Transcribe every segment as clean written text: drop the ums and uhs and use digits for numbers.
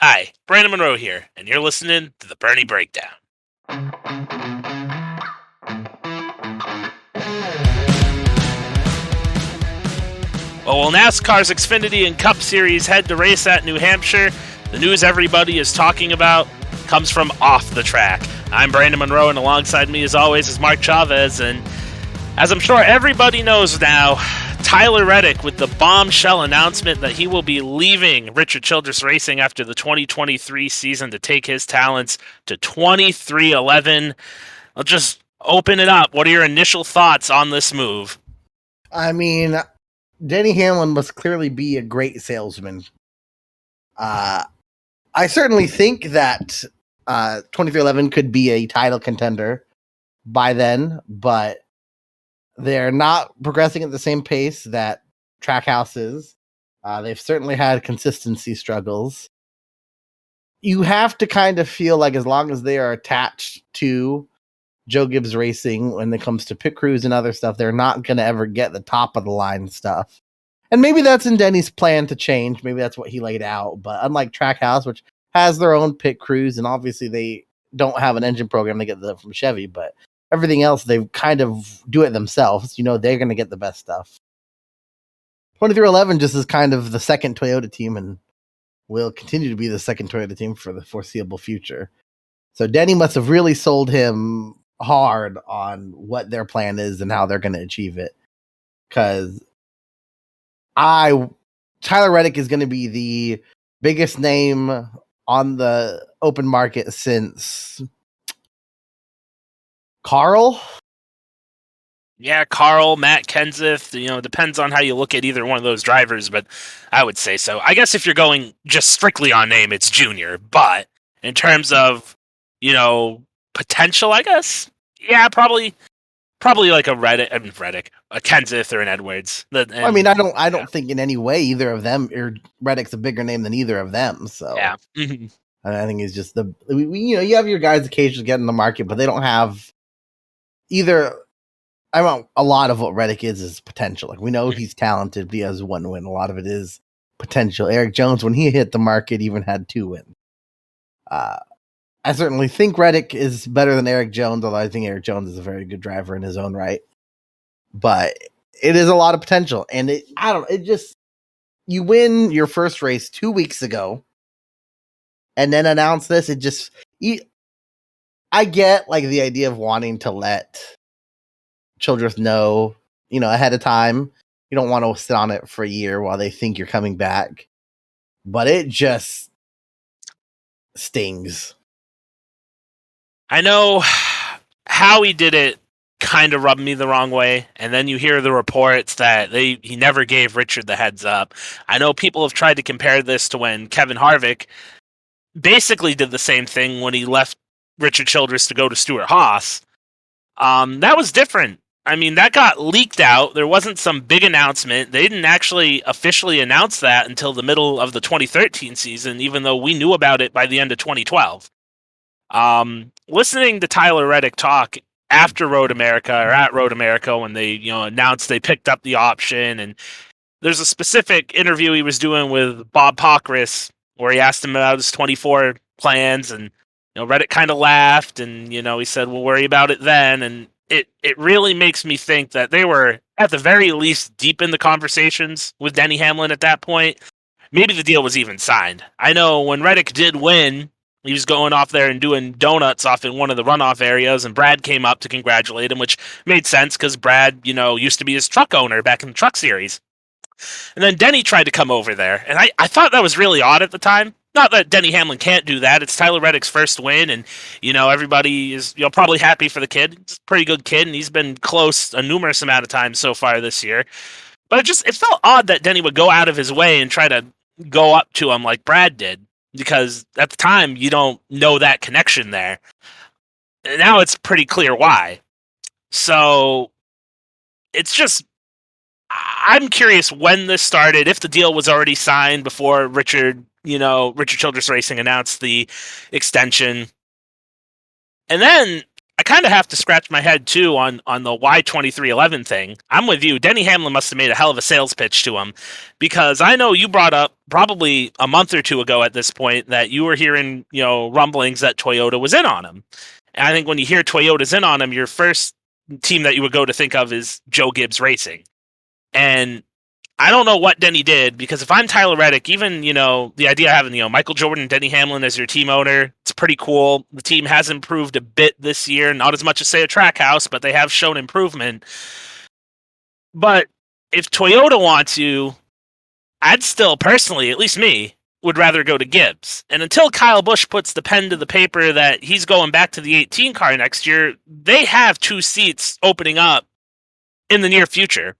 Hi, Brandon Monroe here, and you're listening to the Bernie Breakdown. Well, NASCAR's Xfinity and Cup Series head to race at New Hampshire. The news everybody is talking about comes from off the track. I'm Brandon Monroe, and alongside me, as always, is Mark Chavez. And as I'm sure everybody knows now, Tyler Reddick with the bombshell announcement that he will be leaving Richard Childress Racing after the 2023 season to take his talents to 23XI. I'll just open it up. What are your initial thoughts on this move? I mean, Denny Hamlin must clearly be a great salesman. I certainly think that 23XI could be a title contender by then, but they're not progressing at the same pace that Trackhouse is. They've certainly had consistency struggles. You have to kind of feel like as long as they are attached to Joe Gibbs Racing when it comes to pit crews and other stuff, they're not going to ever get the top of the line stuff. And maybe that's in Denny's plan to change. Maybe that's what he laid out. But unlike Trackhouse, which has their own pit crews, and obviously they don't have an engine program, they get that from Chevy, but everything else, they kind of do it themselves. You know, they're going to get the best stuff. 23XI just is kind of the second Toyota team and will continue to be the second Toyota team for the foreseeable future. So Denny must have really sold him hard on what their plan is and how they're going to achieve it. Because Tyler Reddick is going to be the biggest name on the open market since Carl. Yeah, Carl, Matt Kenseth, depends on how you look at either one of those drivers, but I would say so. I guess if you're going just strictly on name, it's Junior, but in terms of, potential, I guess, yeah, probably like a Reddick, a Kenseth or an Edwards. I don't think in any way either of them, or Reddick's a bigger name than either of them, so. Yeah. I think he's just you have your guys occasionally get in the market, but they don't have either. A lot of what Reddick is potential. Like, we know he's talented, but he has one win. A lot of it is potential. Eric Jones, when he hit the market, even had 2 wins. I certainly think Reddick is better than Eric Jones, although I think Eric Jones is a very good driver in his own right. But it is a lot of potential. And you win your first race 2 weeks ago and then announce this. I get like the idea of wanting to let Childress know, ahead of time. You don't want to sit on it for a year while they think you're coming back. But it just stings. I know how he did it kind of rubbed me the wrong way, and then you hear the reports that he never gave Richard the heads up. I know people have tried to compare this to when Kevin Harvick basically did the same thing when he left Richard Childress to go to Stewart-Haas. That was different. I mean, that got leaked out. There wasn't some big announcement. They didn't actually officially announce that until the middle of the 2013 season, even though we knew about it by the end of 2012. Listening to Tyler Reddick talk after Road America, or at Road America, when they announced they picked up the option, and there's a specific interview he was doing with Bob Pockris where he asked him about his 24 plans, and Reddick kind of laughed, and he said, "We'll worry about it then." And it really makes me think that they were at the very least deep in the conversations with Denny Hamlin at that point. Maybe the deal was even signed. I know when Reddick did win, he was going off there and doing donuts off in one of the runoff areas, and Brad came up to congratulate him, which made sense because Brad, used to be his truck owner back in the Truck Series. And then Denny tried to come over there, and I thought that was really odd at the time. Not that Denny Hamlin can't do that. It's Tyler Reddick's first win, and, everybody is probably happy for the kid. He's a pretty good kid, and he's been close a numerous amount of times so far this year. But it felt odd that Denny would go out of his way and try to go up to him like Brad did, because at the time, you don't know that connection there. And now it's pretty clear why. So it's just, I'm curious when this started, if the deal was already signed before Richard Childress Racing announced the extension. And then I kind of have to scratch my head too on the why 2311 thing. I'm with you. Denny Hamlin must have made a hell of a sales pitch to him, because I know you brought up probably a month or two ago at this point that you were hearing, rumblings that Toyota was in on him. And I think when you hear Toyota's in on him, your first team that you would go to think of is Joe Gibbs Racing. And I don't know what Denny did, because if I'm Tyler Reddick, even, the idea of having, Michael Jordan and Denny Hamlin as your team owner, it's pretty cool. The team has improved a bit this year, not as much as, say, a Trackhouse, but they have shown improvement. But if Toyota wants you, I'd still personally, at least me, would rather go to Gibbs. And until Kyle Busch puts the pen to the paper that he's going back to the 18 car next year, they have 2 seats opening up in the near future.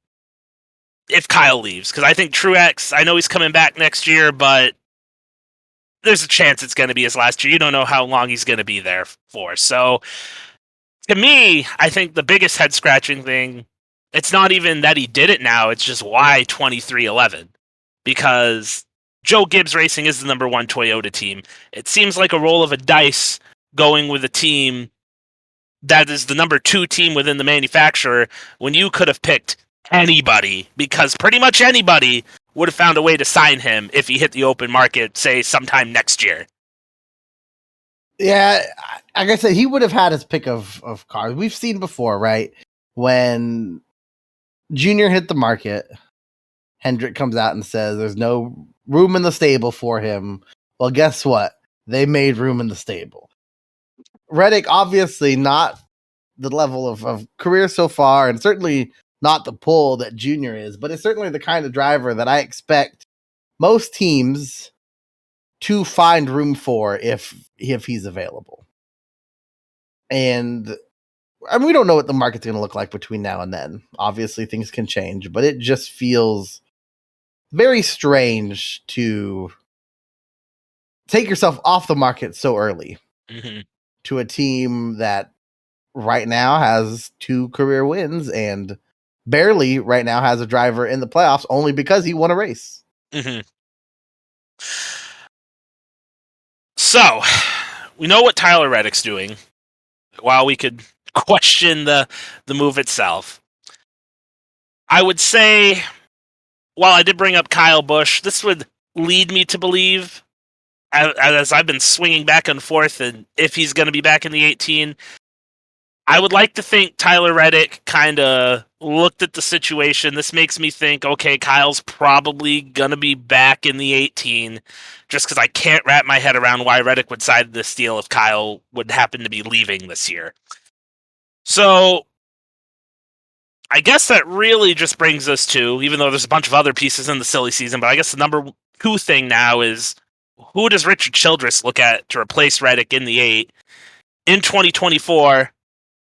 If Kyle leaves, because I think Truex, I know he's coming back next year, but there's a chance it's going to be his last year. You don't know how long he's going to be there for. So, to me, I think the biggest head scratching thing, it's not even that he did it now, it's just why 2311. Because Joe Gibbs Racing is the number 1 Toyota team. It seems like a roll of a dice going with a team that is the number 2 team within the manufacturer when you could have picked anybody, because pretty much anybody would have found a way to sign him if he hit the open market, say, sometime next year. Yeah, like I said, he would have had his pick of cars. We've seen before, right? When Junior hit the market, Hendrick comes out and says there's no room in the stable for him. Well, guess what? They made room in the stable. Reddick, obviously not the level of career so far, and certainly not the pull that Junior is, but it's certainly the kind of driver that I expect most teams to find room for if he's available. And I mean, we don't know what the market's going to look like between now and then. Obviously, things can change, but it just feels very strange to take yourself off the market so early to a team that right now has 2 career wins and barely right now has a driver in the playoffs only because he won a race. So, we know what Tyler Reddick's doing. While we could question the move itself, I would say, while I did bring up Kyle Busch, this would lead me to believe, as I've been swinging back and forth, and if he's going to be back in the 18, I would like to think Tyler Reddick kind of looked at the situation. This makes me think, okay, Kyle's probably going to be back in the 18, just because I can't wrap my head around why Reddick would sign this deal if Kyle would happen to be leaving this year. So, I guess that really just brings us to, even though there's a bunch of other pieces in the silly season, but I guess the number 2 thing now is, who does Richard Childress look at to replace Reddick in the 8 in 2024?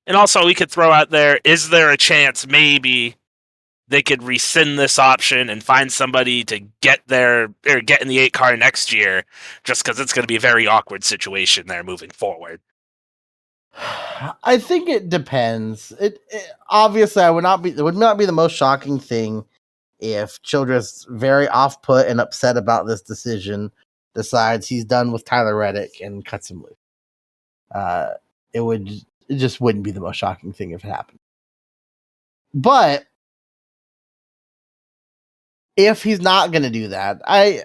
And also, we could throw out there, is there a chance maybe they could rescind this option and find somebody to get in the 8 car next year, just because it's going to be a very awkward situation there moving forward? I think it depends. It obviously it would not be the most shocking thing if Childress, very off put and upset about this decision, decides he's done with Tyler Reddick and cuts him loose. It just wouldn't be the most shocking thing if it happened. But if he's not going to do that, I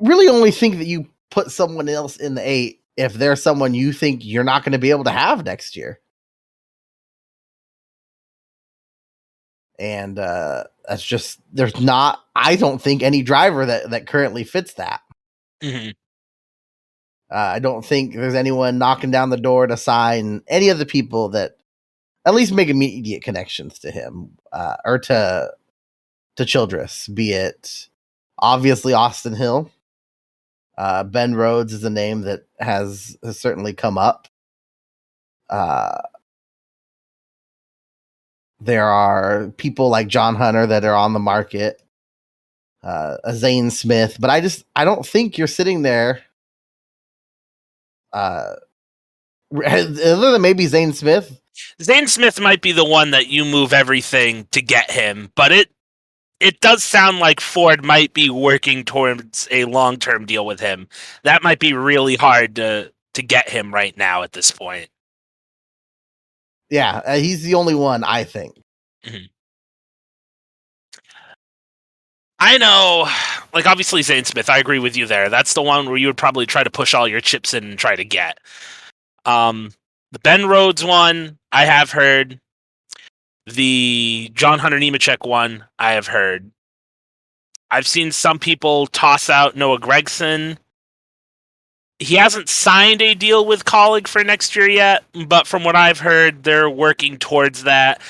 really only think that you put someone else in the 8 if there's someone you think you're not going to be able to have next year. And that's just, there's not, I don't think, any driver that currently fits that. I don't think there's anyone knocking down the door to sign any of the people that at least make immediate connections to him or to Childress, be it obviously Austin Hill. Ben Rhodes is a name that has certainly come up. There are people like John Hunter that are on the market, a Zane Smith, but I don't think you're sitting there. Other than maybe Zane Smith. Zane Smith might be the one that you move everything to get him, but it does sound like Ford might be working towards a long-term deal with him. That might be really hard to to get him right now at this point. Yeah, he's the only one, I think. Mm-hmm. I know, like, obviously Zane Smith, I agree with you there. That's the one where you would probably try to push all your chips in and try to get. The Ben Rhodes one, I have heard. The John Hunter Nemechek one, I have heard. I've seen some people toss out Noah Gregson. He hasn't signed a deal with Colleague for next year yet, but from what I've heard, they're working towards that.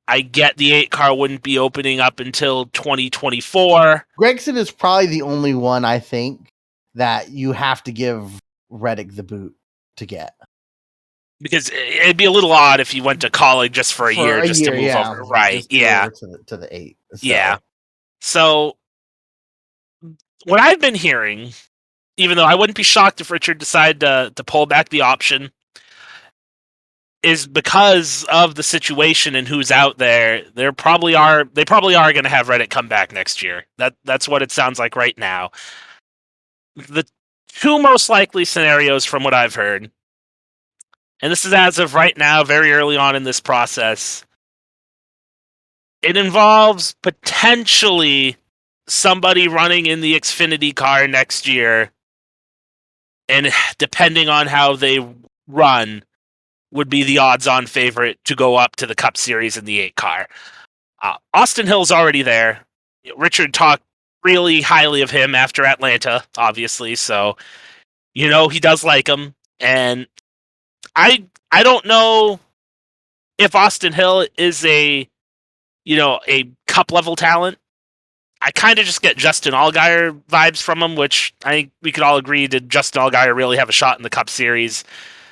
I get the 8 car wouldn't be opening up until 2024. Gregson is probably the only one, I think, that you have to give Reddick the boot to get. Because it'd be a little odd if he went to Colleague just for a year just to move over. Right, yeah. To the 8. So. Yeah. So, what I've been hearing, even though I wouldn't be shocked if Richard decided to pull back the option, is because of the situation and who's out there. They probably are going to have Reddick come back next year. That's what it sounds like right now. The 2 most likely scenarios from what I've heard, and this is as of right now, very early on in this process, it involves potentially somebody running in the Xfinity car next year, and depending on how they run, would be the odds-on favorite to go up to the Cup Series in the 8 car. Austin Hill's already there. Richard talked really highly of him after Atlanta, obviously, so he does like him. And I don't know if Austin Hill is a Cup level talent. I kind of just get Justin Allgaier vibes from him, which I think we could all agree did Justin Allgaier really have a shot in the Cup Series.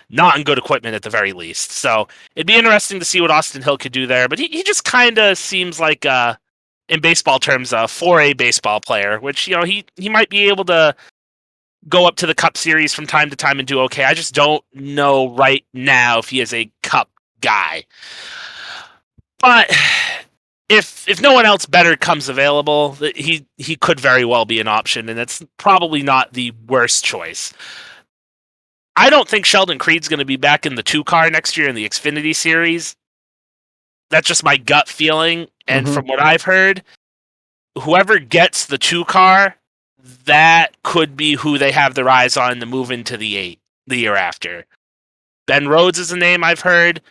Not in good equipment at the very least. So it'd be interesting to see what Austin Hill could do there. But he just kind of seems like, in baseball terms, a 4A baseball player, which, he might be able to go up to the Cup Series from time to time and do okay. I just don't know right now if he is a Cup guy. But if no one else better comes available, he could very well be an option, and it's probably not the worst choice. I don't think Sheldon Creed's going to be back in the 2 car next year in the Xfinity Series. That's just my gut feeling. And from what I've heard, whoever gets the 2 car, that could be who they have their eyes on to move into the 8 the year after. Ben Rhodes is a name I've heard.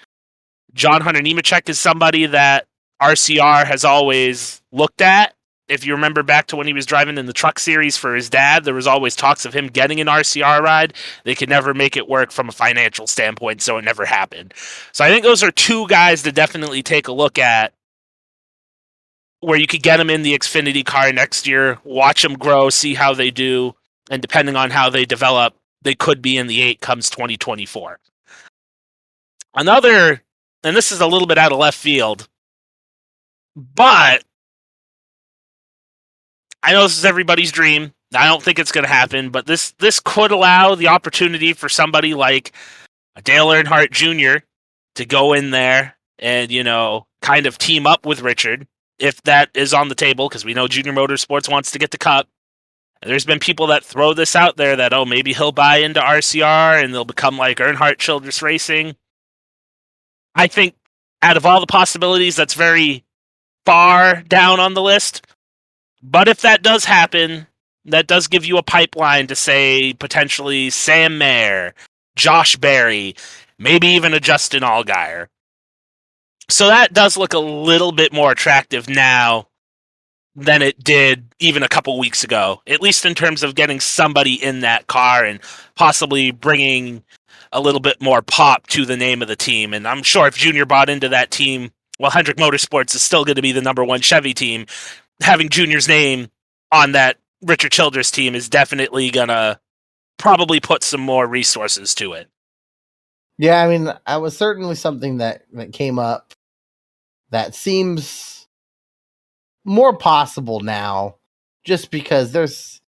John Hunter Nemechek is somebody that RCR has always looked at. If you remember back to when he was driving in the Truck Series for his dad, there was always talks of him getting an RCR ride. They could never make it work from a financial standpoint, so it never happened. So I think those are 2 guys to definitely take a look at, where you could get them in the Xfinity car next year, watch them grow, see how they do, and depending on how they develop, they could be in the 8 comes 2024. Another, and this is a little bit out of left field, but I know this is everybody's dream. I don't think it's going to happen, but this could allow the opportunity for somebody like Dale Earnhardt Jr. to go in there and, kind of team up with Richard, if that is on the table, because we know Junior Motorsports wants to get the Cup. And there's been people that throw this out there that, maybe he'll buy into RCR and they'll become like Earnhardt Childress Racing. I think out of all the possibilities, that's very far down on the list. But if that does happen, that does give you a pipeline to say potentially Sam Mayer, Josh Berry, maybe even a Justin Allgaier. So that does look a little bit more attractive now than it did even a couple weeks ago, at least in terms of getting somebody in that car and possibly bringing a little bit more pop to the name of the team. And I'm sure if Junior bought into that team, well, Hendrick Motorsports is still going to be the number 1 Chevy team. Having Junior's name on that Richard Childress team is definitely going to probably put some more resources to it. Yeah, I mean, that was certainly something that came up that seems more possible now, just because this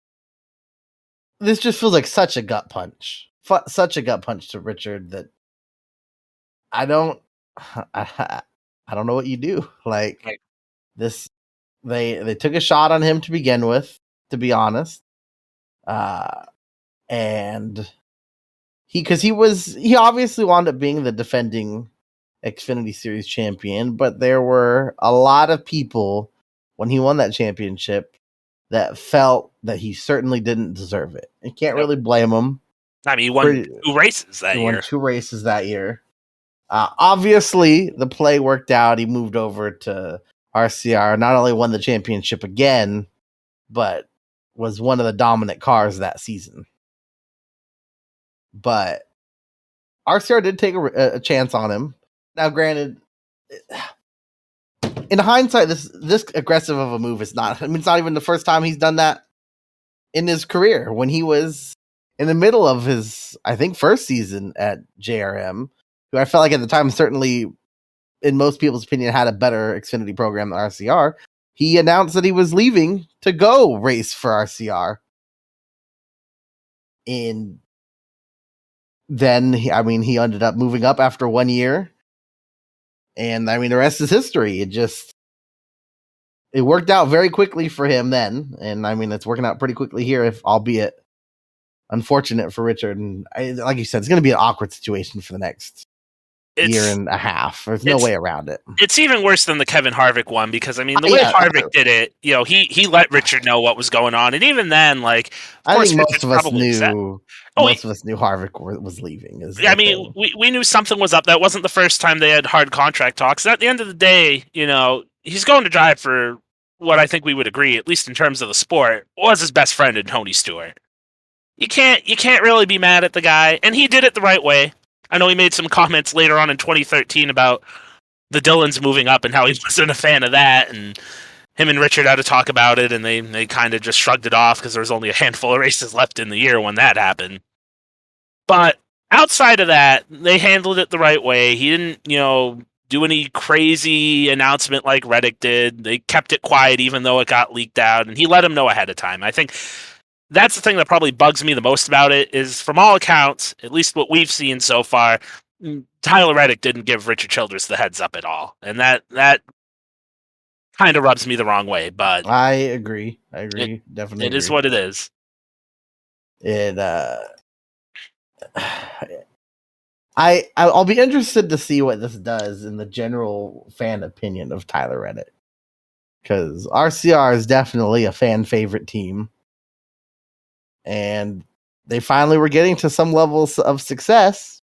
just feels like such a gut punch. Such a gut punch to Richard that I don't know what you do. Like, Right. this, they took a shot on him to begin with, to be honest. And he obviously wound up being the defending Xfinity Series champion, but there were a lot of people when he won that championship that felt that he certainly didn't deserve it. You can't really blame him. I mean, he won 2 races that He year. won 2 races that year. Obviously, the play worked out. He moved over to RCR, not only won the championship again, but was one of the dominant cars that season. But RCR did take a chance on him. Now, granted, in hindsight, this aggressive of a move is not. I mean, it's not even the first time he's done that in his career. When he was in the middle of his, I think, first season at JRM, who I felt like at the time certainly, in most people's opinion, had a better Xfinity program than RCR. He announced that he was leaving to go race for RCR, and then he ended up moving up after 1 year. And I mean, the rest is history. It worked out very quickly for him then. And I mean, it's working out pretty quickly here, if albeit unfortunate for Richard. And like you said, it's going to be an awkward situation for the next year and a half. There's no way around it. It's even worse than the Kevin Harvick one, because I mean, the way Harvick did it, he let Richard know what was going on, and even then, like, I think most of us knew Harvick was leaving. I mean, we knew something was up. That wasn't the first time they had hard contract talks. At the end of the day, he's going to drive for what I think we would agree, at least in terms of the sport, was his best friend in Tony Stewart. You can't really be mad at the guy, and he did it the right way. I know he made some comments later on in 2013 about the Dylans moving up and how he wasn't a fan of that, and him and Richard had to talk about it, and they kind of just shrugged it off because there was only a handful of races left in the year when that happened. But outside of that, they handled it the right way. He didn't, do any crazy announcement like Reddick did. They kept it quiet even though it got leaked out, and he let him know ahead of time. I think that's the thing that probably bugs me the most about it, is from all accounts, at least what we've seen so far, Tyler Reddick didn't give Richard Childress the heads up at all. And that kind of rubs me the wrong way, but I agree. Definitely. It is what it is. I'll be interested to see what this does in the general fan opinion of Tyler Reddick, because RCR is definitely a fan favorite team, and they finally were getting to some levels of success,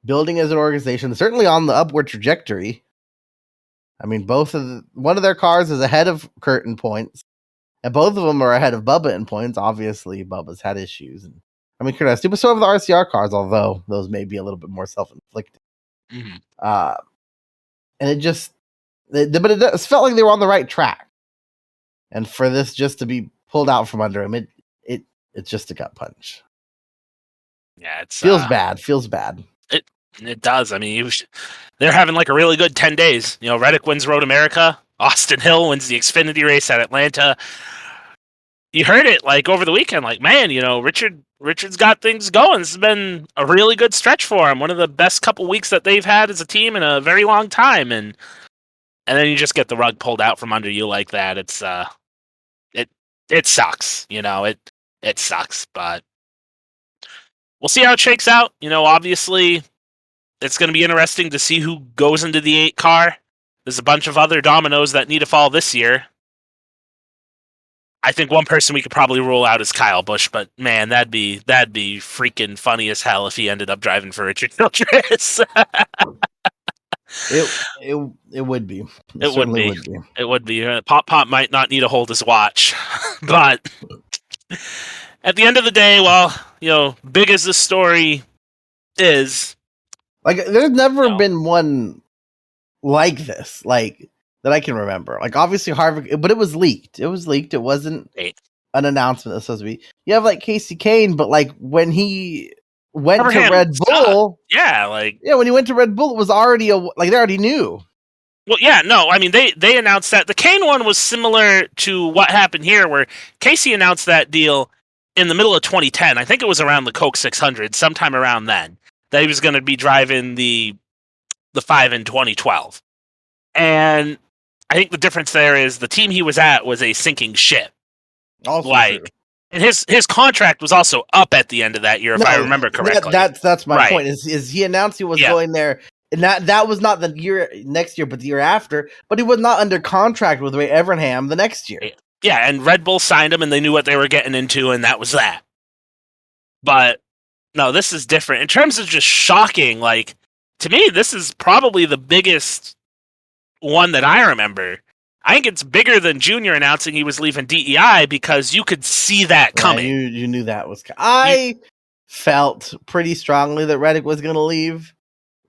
building as an organization, certainly on the upward trajectory. I mean, one of their cars is ahead of Kurt in points, and both of them are ahead of Bubba in points. Obviously, Bubba's had issues, and I mean, Kurt has super so have the RCR cars, although those may be a little bit more self-inflicted. Mm-hmm. And it felt like they were on the right track, and for this just to be pulled out from under him, it's just a gut punch. Yeah, it feels bad. It does. I mean, they're having like a really good 10 days. Reddick wins Road America. Austin Hill wins the Xfinity race at Atlanta. You heard it like over the weekend. Like, man, Richard's got things going. This has been a really good stretch for him. One of the best couple weeks that they've had as a team in a very long time. And then you just get the rug pulled out from under you like that. It sucks. It sucks, but we'll see how it shakes out. Obviously, it's going to be interesting to see who goes into the 8 car. There's a bunch of other dominoes that need to fall this year. I think one person we could probably rule out is Kyle Busch, but man, that'd be freaking funny as hell if he ended up driving for Richard Childress. It would be. It would be. Pop might not need to hold his watch, but at the end of the day, big as this story is, like, there's never been one like this, like, that I can remember. Like, obviously Harvick, but it was leaked. It wasn't an announcement that's supposed to be. You have like Casey Kane, but like when he went to Red Bull, when he went to Red Bull, it was already they already knew. Well, yeah, no, I mean they announced that. The Kane one was similar to what happened here, where Casey announced that deal in the middle of 2010. I think it was around the Coke 600, sometime around then, that he was going to be driving the 5 in 2012. And I think the difference there is the team he was at was a sinking ship. Also true. And his contract was also up at the end of that year, if I remember correctly. That's my Right. point. Is he announced he was Yeah. going there, and that was not the year next year, but the year after. But he was not under contract with Ray Evernham the next year. Yeah, and Red Bull signed him, and they knew what they were getting into, and that was that. But no, this is different in terms of just shocking. Like, to me, this is probably the biggest one that I remember. I think it's bigger than Junior announcing he was leaving DEI because you could see that coming. You knew that was. I felt pretty strongly that Reddick was going to leave,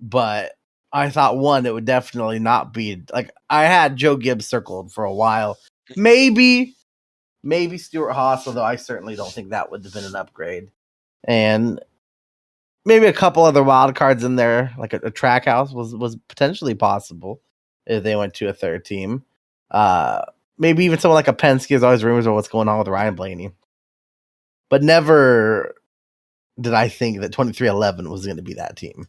but I thought one, it would definitely not be like I had Joe Gibbs circled for a while. Maybe Stuart Haas, although I certainly don't think that would have been an upgrade. And maybe a couple other wild cards in there, like a Trackhouse was potentially possible if they went to a third team. Maybe even someone like a Penske. There's always rumors of what's going on with Ryan Blaney. But never did I think that 2311 was going to be that team.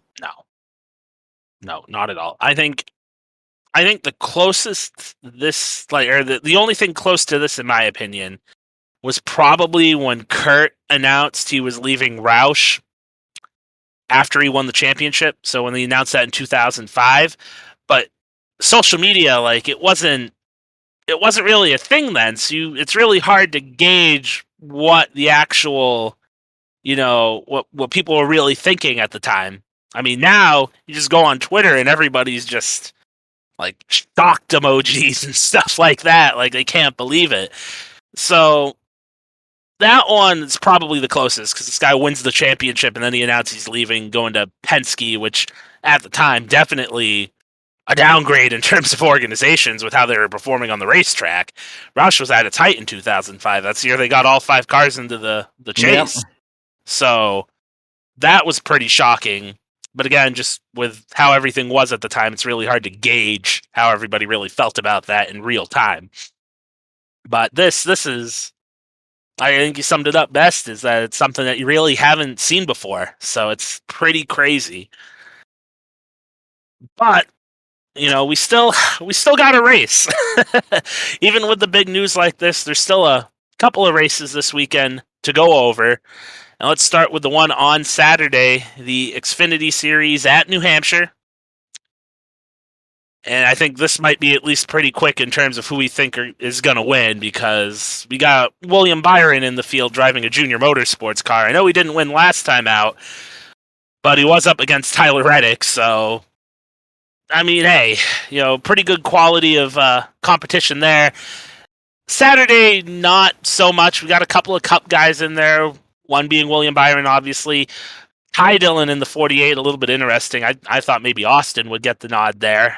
No, not at all. I think the closest this, like, or the only thing close to this, in my opinion, was probably when Kurt announced he was leaving Roush after he won the championship. So when they announced that in 2005, but social media, like, it wasn't really a thing then. So it's really hard to gauge what the actual, what people were really thinking at the time. I mean, now you just go on Twitter and everybody's just like shocked emojis and stuff like that. Like, they can't believe it. So that one is probably the closest because this guy wins the championship and then he announced he's leaving, going to Penske, which at the time definitely a downgrade in terms of organizations with how they were performing on the racetrack. Roush was at its height in 2005. That's the year they got all 5 cars into the chase. Yep. So that was pretty shocking. But again, just with how everything was at the time, it's really hard to gauge how everybody really felt about that in real time. But this is, I think you summed it up best, is that it's something that you really haven't seen before. So it's pretty crazy. But we still got a race. Even with the big news like this, there's still a couple of races this weekend to go over. And let's start with the one on Saturday, the Xfinity Series at New Hampshire. And I think this might be at least pretty quick in terms of who we think is going to win, because we got William Byron in the field driving a Junior Motorsports car. I know he didn't win last time out, but he was up against Tyler Reddick, so I mean, hey, pretty good quality of competition there. Saturday, not so much. We got a couple of Cup guys in there, one being William Byron, obviously. Ty Dillon in the 48, a little bit interesting. I thought maybe Austin would get the nod there.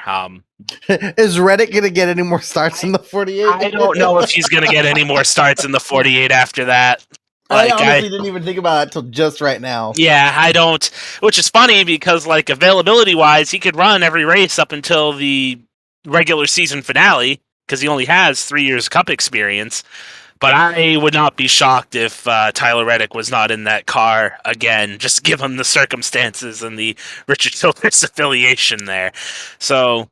Is Reddick going to get any more starts in the 48? I don't know if he's going to get any more starts in the 48 after that. Like, I honestly didn't even think about it until just right now. Yeah, I don't. Which is funny because, like, availability-wise, he could run every race up until the regular season finale because he only has 3 years Cup experience. But I would not be shocked if Tyler Reddick was not in that car again, just given the circumstances and the Richard Childress affiliation there. So,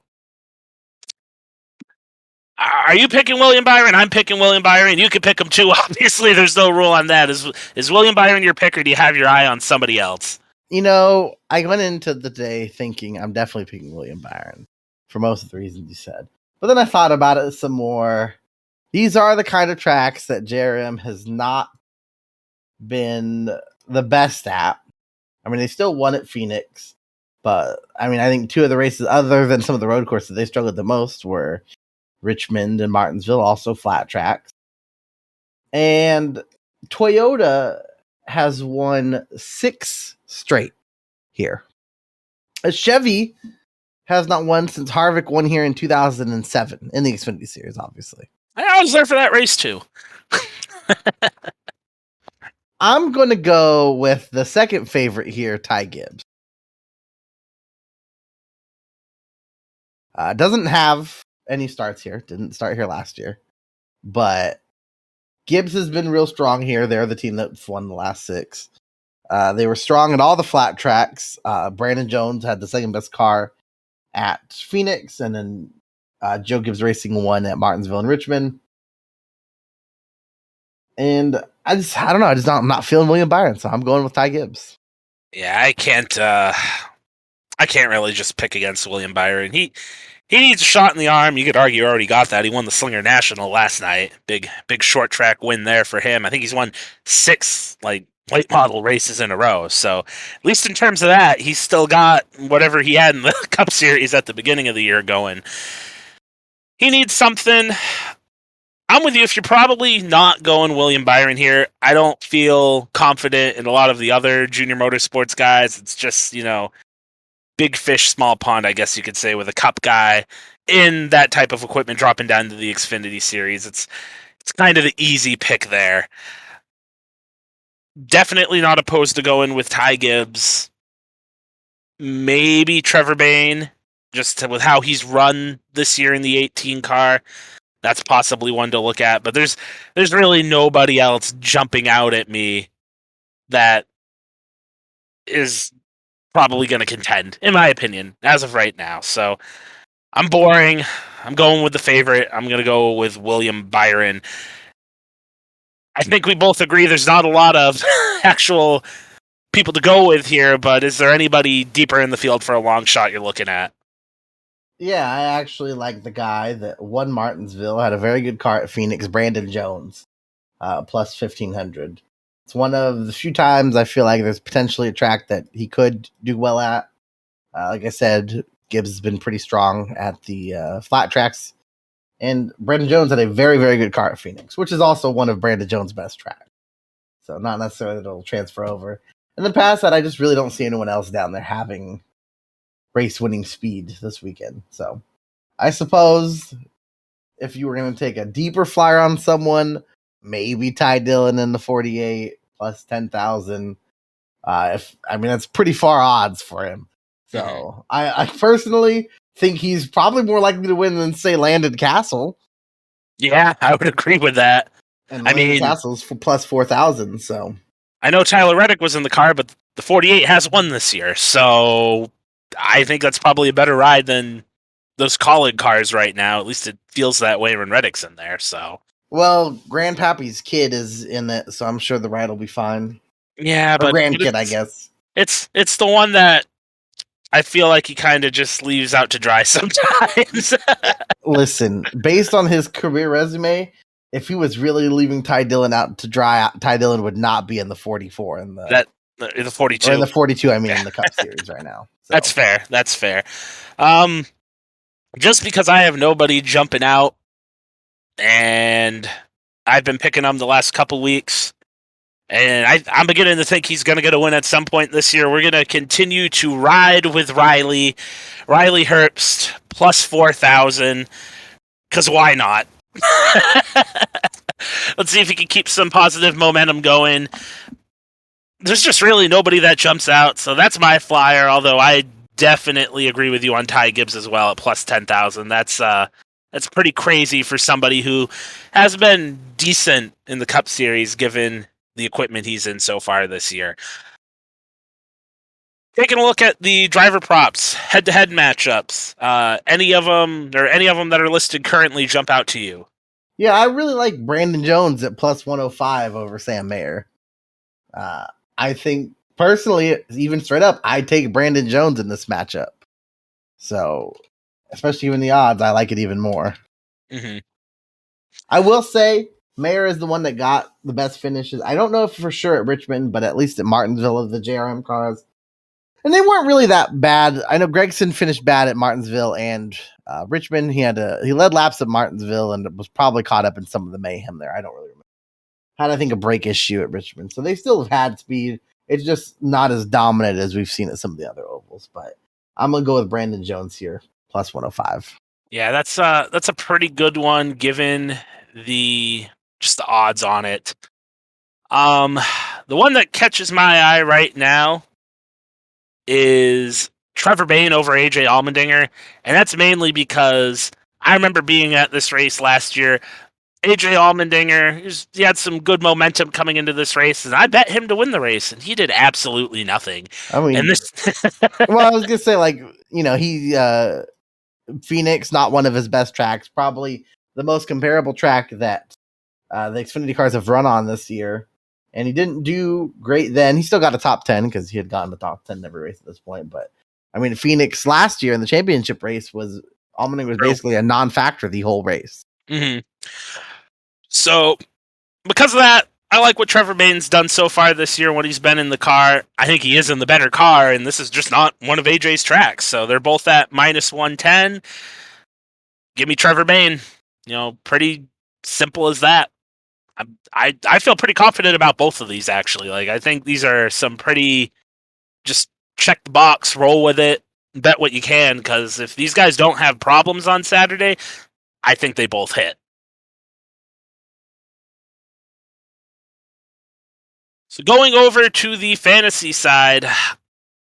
are you picking William Byron? I'm picking William Byron. You can pick him too. Obviously, there's no rule on that. Is William Byron your pick, or do you have your eye on somebody else? I went into the day thinking I'm definitely picking William Byron for most of the reasons you said. But then I thought about it some more. These are the kind of tracks that JRM has not been the best at. I mean, they still won at Phoenix, but I mean, I think 2 of the races, other than some of the road courses, they struggled the most were Richmond and Martinsville, also flat tracks. And Toyota has won 6 straight here. A Chevy has not won since Harvick won here in 2007 in the Xfinity Series, obviously. I was there for that race too. I'm going to go with the second favorite here, Ty Gibbs. Doesn't have any starts here. Didn't start here last year. But Gibbs has been real strong here. They're the team that's won the last 6. They were strong at all the flat tracks. Brandon Jones had the second best car at Phoenix, and then Joe Gibbs Racing won at Martinsville and Richmond. And I don't know. I'm not feeling William Byron, so I'm going with Ty Gibbs. Yeah, I can't. I can't really just pick against William Byron. He needs a shot in the arm. You could argue he already got that. He won the Slinger National last night. Big short track win there for him. I think he's won 6 late model races in a row. So at least in terms of that, he's still got whatever he had in the Cup Series at the beginning of the year going. He needs something. I'm with you. If you're probably not going William Byron here, I don't feel confident in a lot of the other junior motorsports guys. It's just, big fish, small pond, I guess you could say, with a Cup guy in that type of equipment dropping down to the Xfinity Series. It's kind of the easy pick there. Definitely not opposed to going with Ty Gibbs. Maybe Trevor Bayne, with how he's run this year in the 18 car. That's possibly one to look at, but there's really nobody else jumping out at me that is probably going to contend, in my opinion, as of right now. So I'm boring. I'm going with the favorite. I'm going to go with William Byron. I think we both agree there's not a lot of actual people to go with here, but is there anybody deeper in the field for a long shot you're looking at? Yeah, I actually like the guy that won Martinsville, had a very good car at Phoenix, Brandon Jones, plus 1,500. It's one of the few times I feel like there's potentially a track that he could do well at. Like I said, Gibbs has been pretty strong at the flat tracks. And Brandon Jones had a very, very good car at Phoenix, which is also one of Brandon Jones' best tracks. So not necessarily that it'll transfer over. And then past that, I just really don't see anyone else down there having race-winning speed this weekend. So I suppose if you were going to take a deeper flyer on someone, maybe Ty Dillon in the 48 plus 10,000. That's pretty far odds for him. So I personally think he's probably more likely to win than, say, Landon Castle. Yeah, I would agree with that. And Landon Castle's for plus 4,000. So I know Tyler Reddick was in the car, but the 48 has won this year. So I think that's probably a better ride than those Colin cars right now. At least it feels that way when Reddick's in there. So Grandpappy's kid is in it, so I'm sure the ride will be fine. Yeah, but grandkid, I guess. It's the one that I feel like he kind of just leaves out to dry sometimes. Listen, based on his career resume, if he was really leaving Ty Dillon out to dry, Ty Dillon would not be in the 44 in the 42. Or in the 42, in the Cup Series right now. So. That's fair. Just because I have nobody jumping out, and I've been picking him the last couple weeks, and I'm beginning to think he's going to get a win at some point this year. We're going to continue to ride with Riley Herbst, plus 4,000, because why not? Let's see if he can keep some positive momentum going. There's just really nobody that jumps out, so that's my flyer, although I definitely agree with you on Ty Gibbs as well at plus 10,000. That's pretty crazy for somebody who has been decent in the Cup Series given the equipment he's in so far this year. Taking a look at the driver props, head-to-head matchups, any of them that are listed currently jump out to you? Yeah, I really like Brandon Jones at plus 105 over Sam Mayer. I think, personally, even straight up, I'd take Brandon Jones in this matchup. So, especially even the odds, I like it even more. Mm-hmm. I will say, Mayer is the one that got the best finishes. I don't know if for sure at Richmond, but at least at Martinsville of the JRM cars. And they weren't really that bad. I know Gregson finished bad at Martinsville and Richmond. He led laps at Martinsville and was probably caught up in some of the mayhem there. I don't really remember. Had, I think, a brake issue at Richmond. So they still have had speed. It's just not as dominant as we've seen at some of the other ovals. But I'm going to go with Brandon Jones here, plus 105. Yeah, that's a pretty good one given the odds on it. The one that catches my eye right now is Trevor Bayne over AJ Allmendinger, and that's mainly because I remember being at this race last year. AJ Allmendinger, he had some good momentum coming into this race, and I bet him to win the race, and he did absolutely nothing. I mean, and this well, I was going to say, he Phoenix, not one of his best tracks, probably the most comparable track that the Xfinity cars have run on this year. and he didn't do great then. He still got a top 10 because he had gotten the top 10 in every race at this point. But I mean, Phoenix last year in the championship race was Allmendinger was basically a non-factor the whole race. Mm-hmm. So because of that, I like what Trevor Bayne's done so far this year when he's been in the car. I think he is in the better car, and this is just not one of AJ's tracks. So they're both at minus 110. Give me Trevor Bayne. Pretty simple as that. I feel pretty confident about both of these, actually. Like, I think these are some pretty just check the box, roll with it, bet what you can, because if these guys don't have problems on Saturday, I think they both hit. So going over to the fantasy side,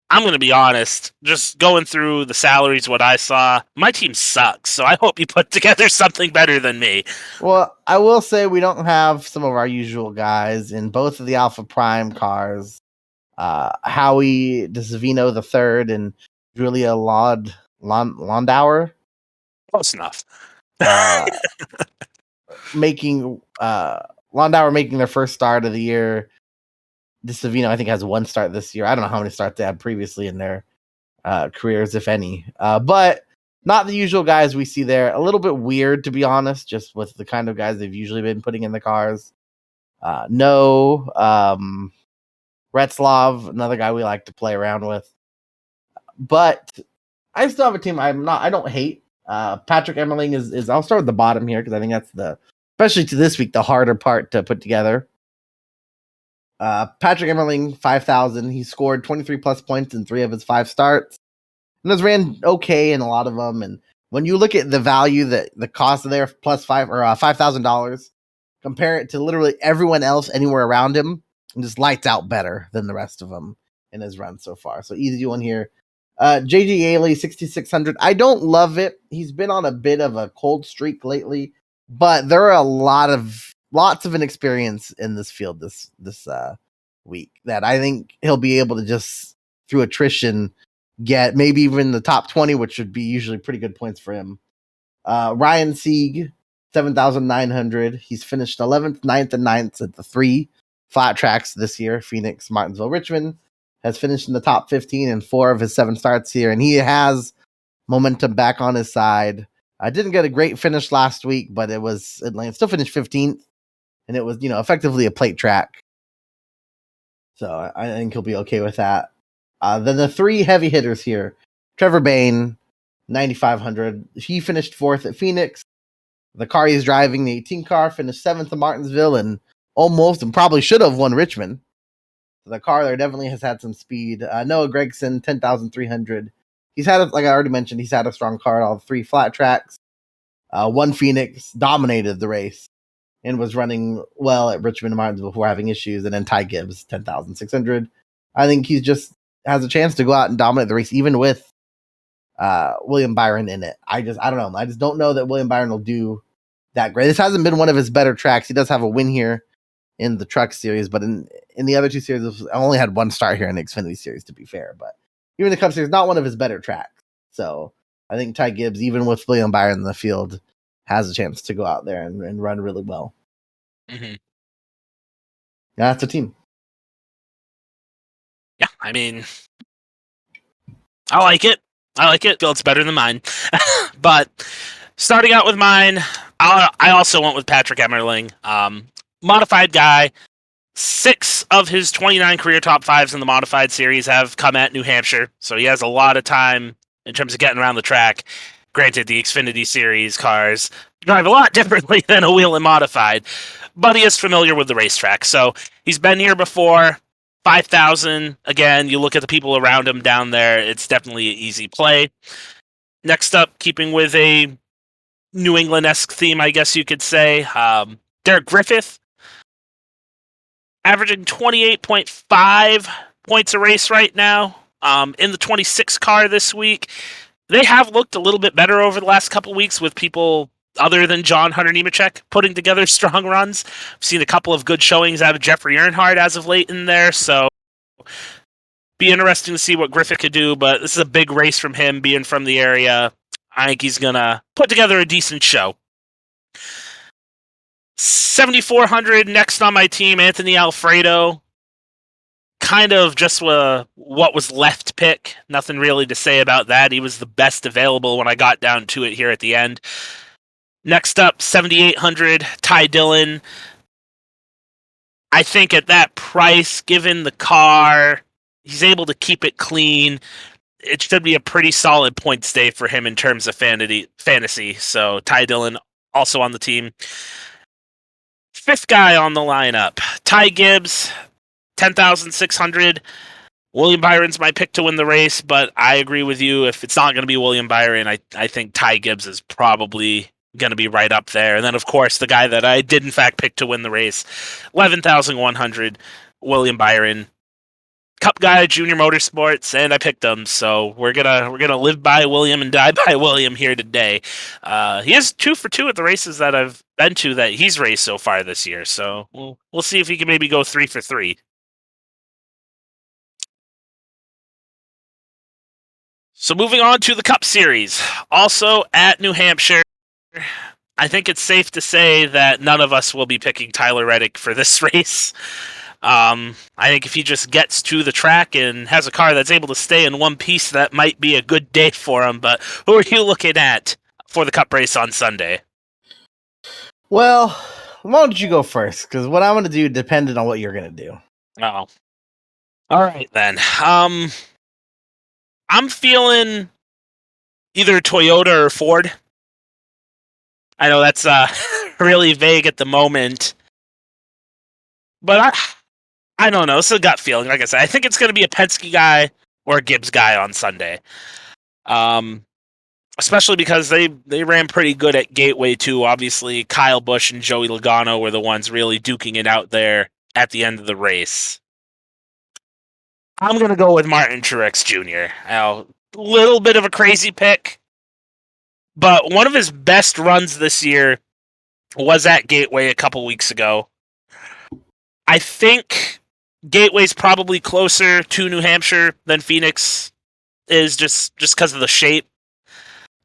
I'm going to be honest, just going through the salaries, what I saw, my team sucks. So I hope you put together something better than me. Well, I will say we don't have some of our usual guys in both of the Alpha Prime cars. Howie DeSavino III and Julia Landauer. Close enough. Landauer making their first start of the year. DeSavino, I think, has one start this year. I don't know how many starts they had previously in their careers, if any. But not the usual guys we see there. A little bit weird, to be honest, just with the kind of guys they've usually been putting in the cars. Retzlaff, another guy we like to play around with. But I still have a team I don't hate. Patrick Emmerling is I'll start with the bottom here because I think that's especially to this week, the harder part to put together. Patrick Emmerling, 5,000. He scored 23 plus points in 3 of his 5 starts. And those ran okay in a lot of them. And when you look at the value, that the cost of their plus $5,000, compare it to literally everyone else anywhere around him, and just lights out better than the rest of them in his run so far. So easy one here. JG Yaley, 6,600. I don't love it. He's been on a bit of a cold streak lately, but there are lots of inexperience in this field this week that I think he'll be able to just through attrition get maybe even the top 20, which would be usually pretty good points for him. Ryan Sieg, 7,900. He's finished 11th, 9th, and 9th at the 3 flat tracks this year: Phoenix, Martinsville, Richmond. Has finished in the top 15 in 4 of his 7 starts here, and he has momentum back on his side. I didn't get a great finish last week, but Atlanta still finished 15th, and it was, effectively a plate track. So I think he'll be okay with that. Then the 3 heavy hitters here: Trevor Bayne, 9,500. He finished 4th at Phoenix. The car he's driving, the 18 car, finished 7th at Martinsville and probably should have won Richmond. The car there definitely has had some speed. Noah Gregson, 10,300. He's had, like I already mentioned, he's had a strong car at all 3 flat tracks. One Phoenix, dominated the race and was running well at Richmond and Martinsville before having issues. And then Ty Gibbs, 10,600. I think he just has a chance to go out and dominate the race, even with William Byron in it. I don't know. I just don't know that William Byron will do that great. This hasn't been one of his better tracks. He does have a win here in the Truck Series, but in the other 2 series, I only had 1 start here in the Xfinity Series, to be fair. But even the Cup Series, not one of his better tracks. So I think Ty Gibbs, even with William Byron in the field, has a chance to go out there and run really well. Mm-hmm. Yeah, that's a team. Yeah, I mean, I like it. Feel it's better than mine. But starting out with mine, I also went with Patrick Emmerling. Modified guy. 6 of his 29 career top 5s in the modified series have come at New Hampshire, so he has a lot of time in terms of getting around the track. Granted, the Xfinity Series cars drive a lot differently than a wheel and modified, but he is familiar with the racetrack. So he's been here before. 5,000. Again, you look at the people around him down there, it's definitely an easy play. Next up, keeping with a New England-esque theme, I guess you could say, Derek Griffith, averaging 28.5 points a race right now. In the 26 car this week, they have looked a little bit better over the last couple weeks with people other than John Hunter Nemechek putting together strong runs. I've seen a couple of good showings out of Jeffrey Earnhardt as of late in there, so be interesting to see what Griffith could do, but this is a big race from him being from the area. I think he's going to put together a decent show. 7,400 next on my team, Anthony Alfredo. Kind of just what was left pick. Nothing really to say about that. He was the best available when I got down to it here at the end. Next up, 7,800, Ty Dillon. I think at that price, given the car, he's able to keep it clean. It should be a pretty solid points day for him in terms of fantasy. So Ty Dillon also on the team. Fifth guy on the lineup, Ty Gibbs, 10,600. William Byron's my pick to win the race, but I agree with you. If it's not going to be William Byron, I think Ty Gibbs is probably going to be right up there. And then, of course, the guy that I did, in fact, pick to win the race, 11,100, William Byron. Cup guy, Junior Motorsports, and I picked him. So we're gonna live by William and die by William here today. He is 2 for 2 at the races that I've been to that he's raced so far this year. So we'll see if he can maybe go 3 for 3. So moving on to the Cup Series, also at New Hampshire. I think it's safe to say that none of us will be picking Tyler Reddick for this race. I think if he just gets to the track and has a car that's able to stay in one piece, that might be a good day for him. But who are you looking at for the Cup race on Sunday? Well, why don't you go first? Because what I'm going to do depended on what you're going to do. Oh. All right, then. I'm feeling either Toyota or Ford. I know that's really vague at the moment. But I don't know. It's a gut feeling. Like I said, I think it's going to be a Penske guy or a Gibbs guy on Sunday. Especially because they ran pretty good at Gateway too. Obviously, Kyle Busch and Joey Logano were the ones really duking it out there at the end of the race. I'm going to go with Martin Truex Jr. A little bit of a crazy pick, but one of his best runs this year was at Gateway a couple weeks ago. I think Gateway's probably closer to New Hampshire than Phoenix is just because of the shape.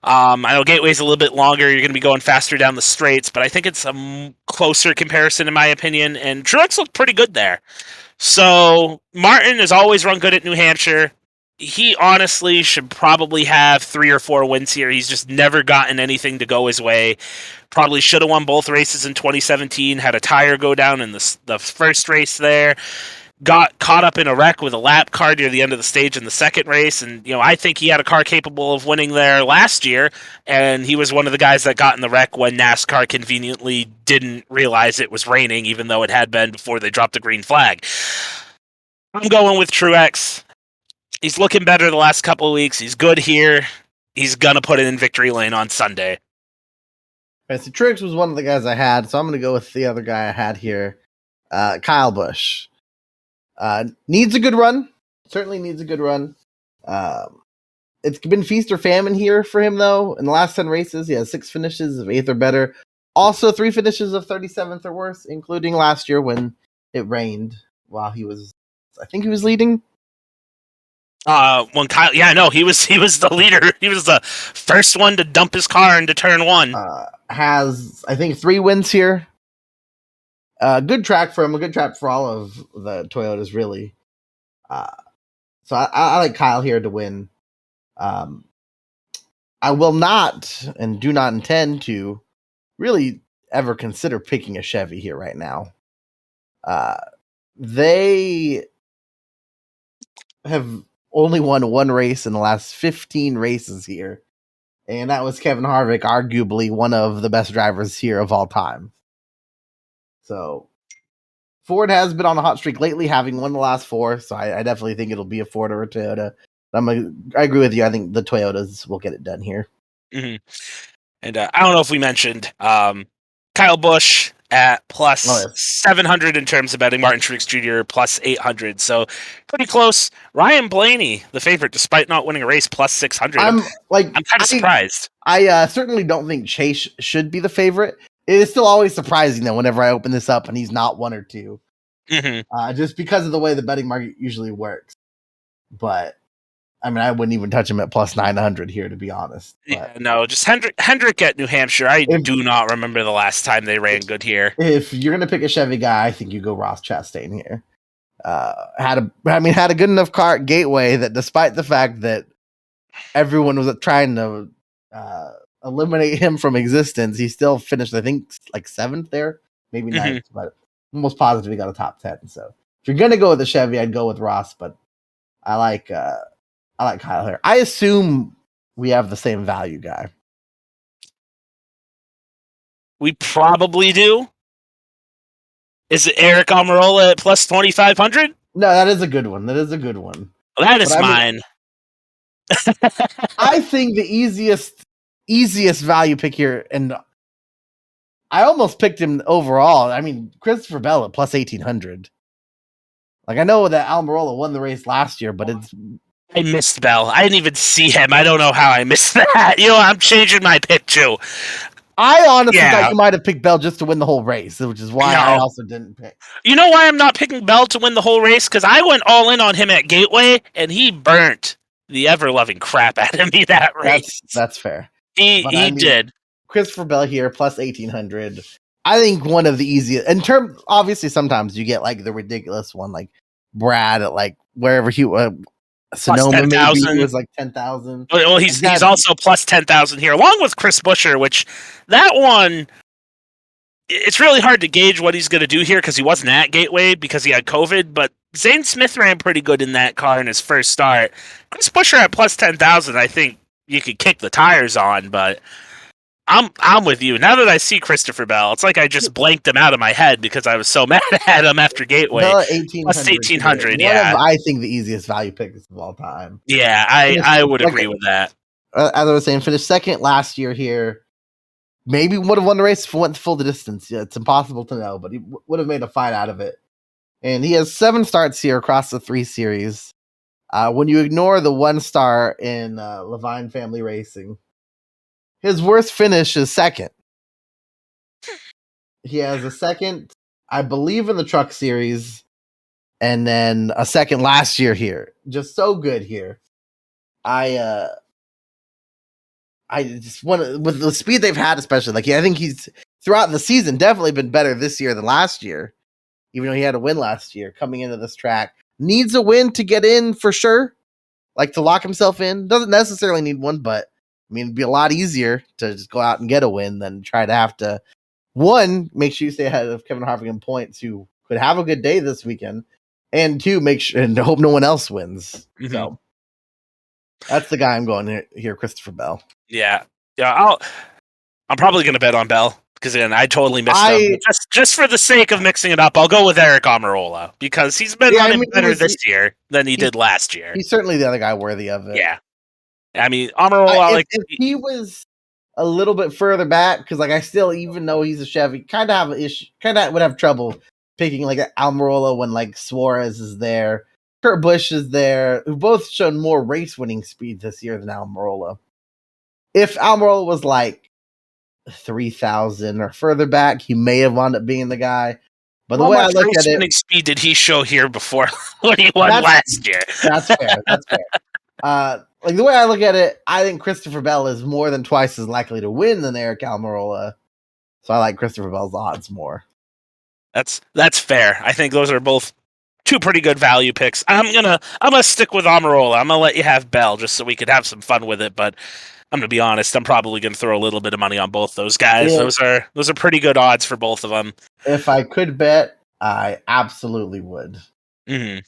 I know Gateway's a little bit longer. You're going to be going faster down the straights, but I think it's a closer comparison in my opinion, and Truex looked pretty good there. So Martin has always run good at New Hampshire. He honestly should probably have 3 or 4 wins here. He's just never gotten anything to go his way. Probably should have won both races in 2017, had a tire go down in the first race there. Got caught up in a wreck with a lap car near the end of the stage in the second race. And, I think he had a car capable of winning there last year. And he was one of the guys that got in the wreck when NASCAR conveniently didn't realize it was raining, even though it had been before they dropped the green flag. I'm going with Truex. He's looking better the last couple of weeks. He's good here. He's going to put it in victory lane on Sunday. Right, so Truex was one of the guys I had, so I'm going to go with the other guy I had here, Kyle Busch. Needs a good run. Certainly needs a good run. It's been feast or famine here for him, though. In the last 10 races, he has 6 finishes of 8th or better. Also, 3 finishes of 37th or worse, including last year when it rained while he was, I think he was leading. When Kyle, he was the leader. He was the first one to dump his car into turn 1. Has, I think, 3 wins here. Good track for him. A good track for all of the Toyotas, really. So I like Kyle here to win. I will not and do not intend to really ever consider picking a Chevy here right now. They have only won 1 race in the last 15 races here. And that was Kevin Harvick, arguably one of the best drivers here of all time. So Ford has been on a hot streak lately, having won the last 4. So I definitely think it'll be a Ford or a Toyota. I agree with you. I think the Toyotas will get it done here. Mm-hmm. And I don't know if we mentioned Kyle Busch at plus 700 in terms of betting. Martin Truex Jr. plus 800. So pretty close. Ryan Blaney, the favorite, despite not winning a race, plus 600. I'm kind of surprised. I certainly don't think Chase should be the favorite. It is still always surprising though whenever I open this up and he's not 1 or 2. Mm-hmm. Just because of the way the betting market usually works. But I mean, I wouldn't even touch him at plus 900 here, to be honest. But Yeah, no, just Hendrick at New Hampshire. I if, do not remember the last time they ran good here. if you're gonna pick a Chevy guy, I think you go Ross Chastain here. Had a good enough car at Gateway that despite the fact that everyone was trying to eliminate him from existence, he still finished, I think, like 7th there, maybe 9th, but almost positive he got a top 10. So if you're gonna go with the Chevy, I'd go with Ross, but I like Kyle here. I assume we have the same value guy. We probably do. Is it Eric Almirola at plus 2,500? No, that is a good one. That is a good one. Well, that is mine. I think the easiest value pick here, and I almost picked him overall. I mean, Christopher Bell at plus 1,800. Like, I know that Almirola won the race last year, but I missed Bell. I didn't even see him. I don't know how I missed that. I'm changing my pick too. I honestly thought you might have picked Bell just to win the whole race, which is why I also didn't pick. You know why I'm not picking Bell to win the whole race? Because I went all in on him at Gateway, and he burnt the ever-loving crap out of me that race. That's fair. He did. Christopher Bell here, plus 1,800. I think one of the easiest, in terms, obviously sometimes you get like the ridiculous one, like Brad at like wherever he Sonoma maybe was like 10,000. Well, he's also plus 10,000 here, along with Chris Buescher, which that one, it's really hard to gauge what he's going to do here because he wasn't at Gateway because he had COVID, but Zane Smith ran pretty good in that car in his first start. Chris Buescher at plus 10,000, I think you could kick the tires on, but I'm with you. Now that I see Christopher Bell, it's like I just blanked him out of my head because I was so mad at him after Gateway. Bell 1,800. Yeah. I think the easiest value picks of all time. Yeah, I would agree with that. As I was saying, finished second last year here. Maybe would have won the race if it went full distance. Yeah, it's impossible to know, but he would have made a fight out of it. And he has 7 starts here across the 3 series. When you ignore the 1 star in Levine Family Racing, his worst finish is second. He has a second, I believe, in the Truck Series, and then a second last year here. Just so good here. I just want to, with the speed they've had, especially, like, I think he's throughout the season definitely been better this year than last year, even though he had a win last year coming into this track. Needs a win to get in for sure, like to lock himself in. Doesn't necessarily need one, but I mean, it'd be a lot easier to just go out and get a win than try to have to, one, make sure you stay ahead of Kevin Harvick in points, who could have a good day this weekend, and 2, make sure and hope no one else wins. Mm-hmm. So that's the guy I'm going here, Christopher Bell. Yeah. I'm probably going to bet on Bell because, again, I totally missed him. Just for the sake of mixing it up, I'll go with Eric Almirola because he's been running better this year than he did last year. He's certainly the other guy worthy of it. Yeah. I mean, Almirola, if he was a little bit further back, because like I still, even though he's a Chevy, kind of have an issue, kind of would have trouble picking like Almirola when like Suarez is there, Kurt Busch is there, who both shown more race winning speed this year than Almirola. If Almirola was like 3,000 or further back, he may have wound up being the guy. But the way I look at it, winning speed did he show here before when he won last year? That's fair. That's fair. Like the way I look at it, I think Christopher Bell is more than twice as likely to win than Eric Almirola. So I like Christopher Bell's odds more. That's fair. I think those are both 2 pretty good value picks. I'm gonna stick with Almirola. I'm gonna let you have Bell just so we could have some fun with it, but I'm gonna be honest, I'm probably gonna throw a little bit of money on both those guys. Yeah. Those are pretty good odds for both of them. If I could bet, I absolutely would. Mm-hmm.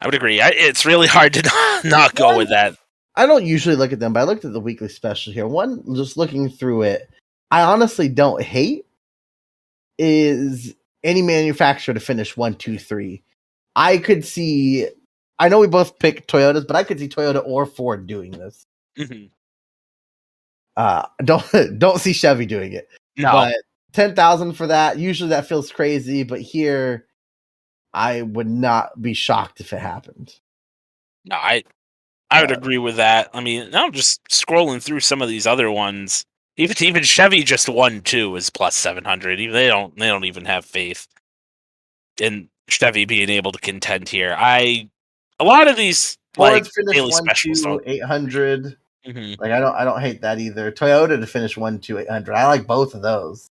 I would agree. It's really hard to not go with that. I don't usually look at them, but I looked at the weekly special here. One, just looking through it, I honestly don't hate is any manufacturer to finish 1, 2, 3. I could see, I know we both pick Toyotas, but I could see Toyota or Ford doing this. Mm-hmm. Don't see Chevy doing it. No. But 10,000 for that, usually that feels crazy, but here I would not be shocked if it happened. No, I would agree with that. I mean, now I'm just scrolling through some of these other ones. Even Chevy just won 2 is plus 700. Even they don't even have faith in Chevy being able to contend here. I A lot of these like Ford's finished daily 1-2, specials don't. 800. Mm-hmm. Like I don't hate that either. Toyota to finish 1-2, 800. I like both of those.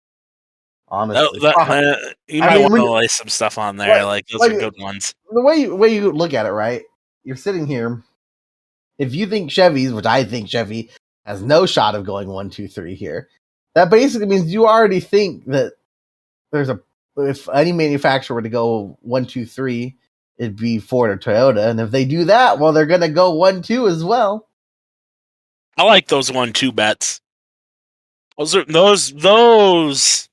Honestly, You I might mean, want when to lay some stuff on there. like Like those like are good ones. the way you look at it, right? You're sitting here. If you think Chevy's, which I think Chevy has no shot of going 1-2-3 here, that basically means you already think that there's a if any manufacturer were to go 1-2-3, it'd be Ford or Toyota, and if they do that, well, they're gonna go 1-2 as well. I like those 1-2 bets. Those.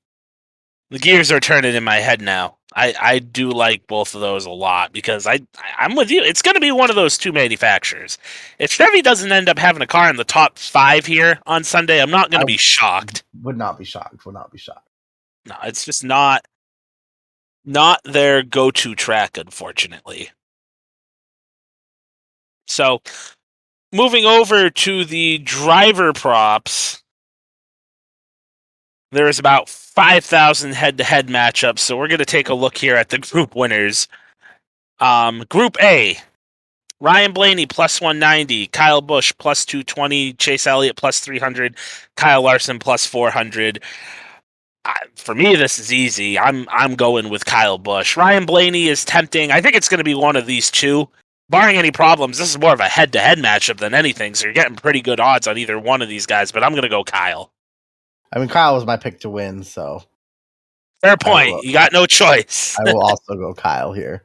The gears are turning in my head now. I do like both of those a lot because I'm with you. It's going to be one of those two manufacturers. If Chevy doesn't end up having a car in the top 5 here on Sunday, I'm not going I to be shocked. would not be shocked. Would not be shocked. No, it's just not their go-to track, unfortunately. So, moving over to the driver props, there is about 5,000 head-to-head matchups. So we're going to take a look here at the group winners. Group A, Ryan Blaney plus 190, Kyle Busch plus 220, Chase Elliott plus 300, Kyle Larson plus 400. For me, this is easy. I'm going with Kyle Busch. Ryan Blaney is tempting. I think it's going to be one of these two. Barring any problems, this is more of a head-to-head matchup than anything, so you're getting pretty good odds on either one of these guys, but I'm going to go Kyle. I mean, Kyle was my pick to win, so Fair point. You got no choice. I will also go Kyle here.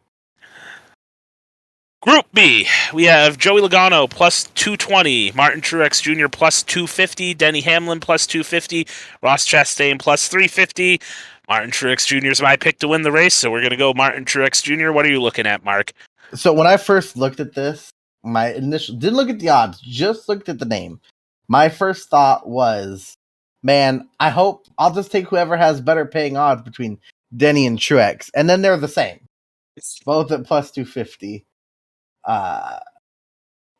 Group B, we have Joey Logano plus 220, Martin Truex Jr. plus 250, Denny Hamlin plus 250, Ross Chastain plus 350. Martin Truex Jr. is my pick to win the race, so we're going to go Martin Truex Jr. What are you looking at, Mark? So when I first looked at this, my initial didn't look at the odds, just looked at the name. My first thought was, man, I hope I'll just take whoever has better paying odds between Denny and Truex, and then they're the same, both at plus 250.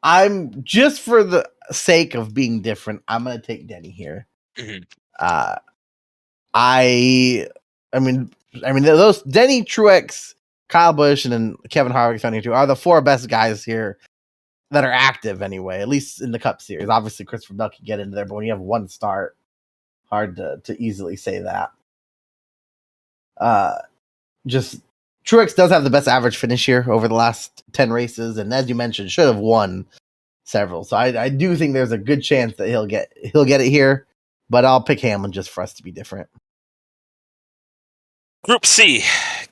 I'm just for the sake of being different, I'm gonna take Denny here. Mm-hmm. I mean, those Denny, Truex, Kyle Busch, and then Kevin Harvick, 22 are the 4 best guys here that are active anyway, at least in the Cup Series. Obviously, Christopher Bell can get into there, but when you have one start, hard to easily say that. Just Truex does have the best average finish here over the last 10 races, and as you mentioned, should have won several. So I do think there's a good chance that he'll get it here, but I'll pick Hamlin just for us to be different. Group C,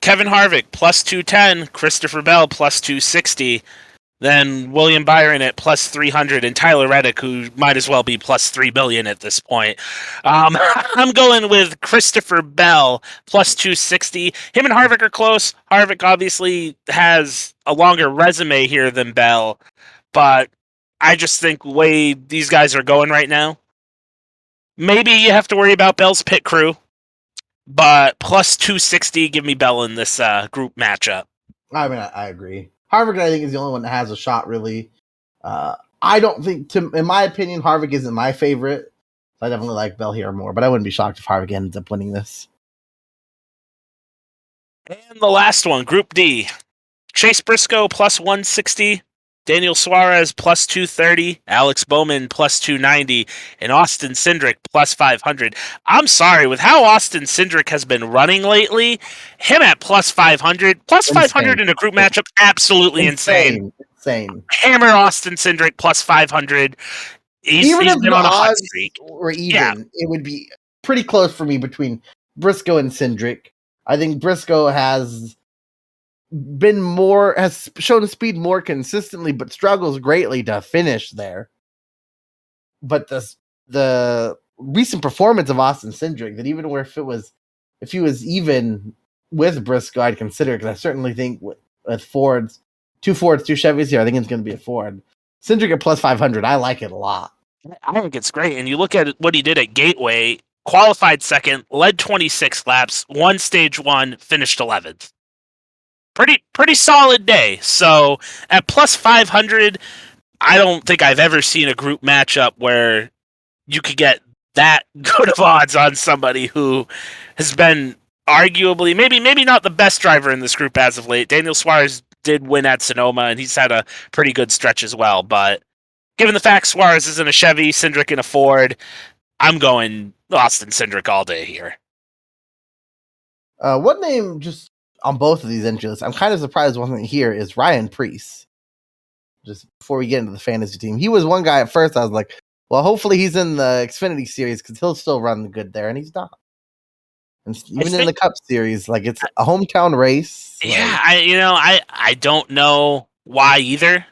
Kevin Harvick plus 210, Christopher Bell plus 260, then William Byron at plus 300, and Tyler Reddick, who might as well be plus 3 billion at this point. I'm going with Christopher Bell plus 260. Him and Harvick are close. Harvick obviously has a longer resume here than Bell, but I just think the way these guys are going right now, maybe you have to worry about Bell's pit crew. But plus 260, give me Bell in this group matchup. I mean, I agree. Harvick, I think, is the only one that has a shot, really. I don't think, in my opinion, Harvick isn't my favorite. So I definitely like Bell here more, but I wouldn't be shocked if Harvick ends up winning this. And the last one, Group D. Chase Briscoe plus 160, Daniel Suarez plus 230, Alex Bowman plus 290, and Austin Cindric plus 500. I'm sorry, with how Austin Cindric has been running lately, him at plus 500, plus insane. 500 in a group matchup, absolutely insane. Hammer Austin Cindric plus 500. He's been on a hot streak. Or even, it would be pretty close for me between Briscoe and Cindric. I think Briscoe has shown speed more consistently, but struggles greatly to finish there. But the recent performance of Austin Cindric, that even if he was even with Briscoe, I'd consider, because I certainly think with Fords, 2 Fords, 2 Chevys here, I think it's going to be a Ford. Cindric at plus 500, I like it a lot. I think it's great. And you look at what he did at Gateway, qualified second, led 26 laps, won stage 1, finished 11th. Pretty solid day. So at plus 500, I don't think I've ever seen a group matchup where you could get that good of odds on somebody who has been arguably maybe not the best driver in this group as of late. Daniel Suarez did win at Sonoma, and he's had a pretty good stretch as well. But given the fact Suarez is in a Chevy, Cindric in a Ford, I'm going Austin Cindric all day here. What name just on both of these entries? I'm kind of surprised wasn't here. Is Ryan Preece? Just before we get into the fantasy team, he was one guy at first. I was like, well, hopefully he's in the Xfinity Series because he'll still run good there, and he's not. And even in the Cup Series, like it's a hometown race. Yeah, like, I don't know why either.